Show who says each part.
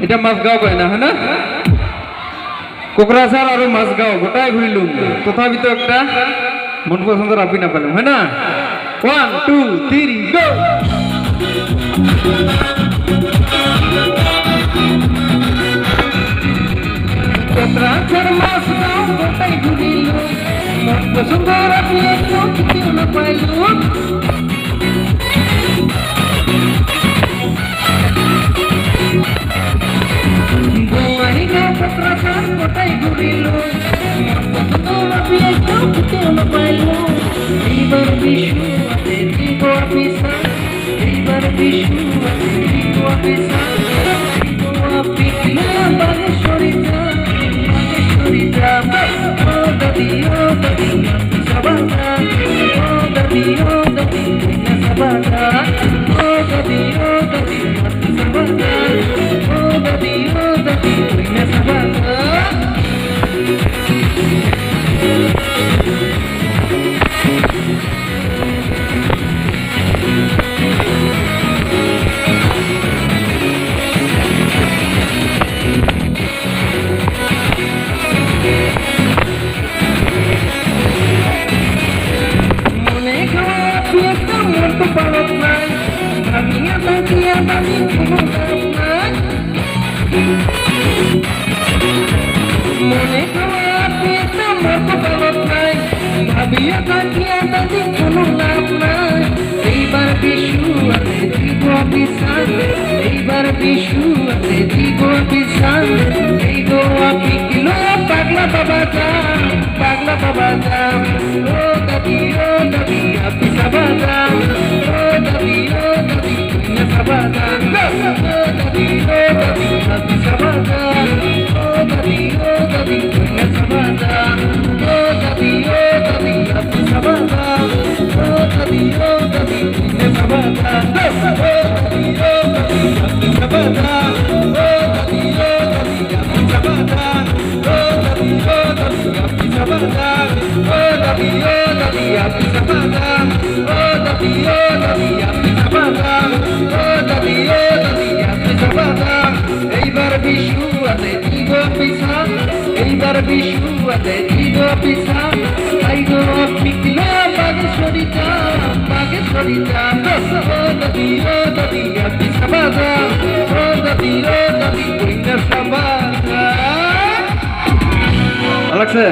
Speaker 1: এটা মাছগাঁও কয় না হ্যাঁ না কোকরাঝার আর মাছগাঁও গোটাই ঘুরিলুম তথাপিত একটা মন পছন্দের আপনি না পেলাম হ্যাঁ না 1 2 3 গো কোকরাঝার মাছগাঁও গোটাই ঘুরিলুম মন পছন্দের আপনি কেউ না পাইলুম কোটাই ঘুরিল এইবার বিশু আছে দিব পিসা এইবার বিশু আছে দিব পিসা পিকলা বাগেশ্বরীটা ও দাদি সাবানা ও দাদি সাবানা ও দাদি সাবানা ও দাদি সাবানা মনে ভাবিয়া থাকিয়া তাদের কোনো লাভ নাই এইবার বিশু আছে দিব পিসান এইবার বিশু আছে দিব পিসান এই গো আপি কিলো পাগলা বাবা যাম ও দাদি আপি সাবা যাম ও দাদি না সাবা যাম ও দাদি আপি সাবা যাম ও দাদি না সাবা যাম ও দাদি আপি সাবা যাম ও দাদি না সাবা যাম ও দাদি আপি সাবা যাম ও দাদি আপি সাবা যাম ও দাদি আপি সাবা যাম ও দাদি আপি সাবা যাম ও দাদি আপি সাবা যাম ও দাদি আপি সাবা যাম এইবার বিশু আছে দিব পিসা এইবার বিশু আছে দিব পিসা আই গো পিকলা বাগেশ্বরীটা ও দাদি আপি সাবা যাম ও দাদি কইনা সাবা যাম লাগছে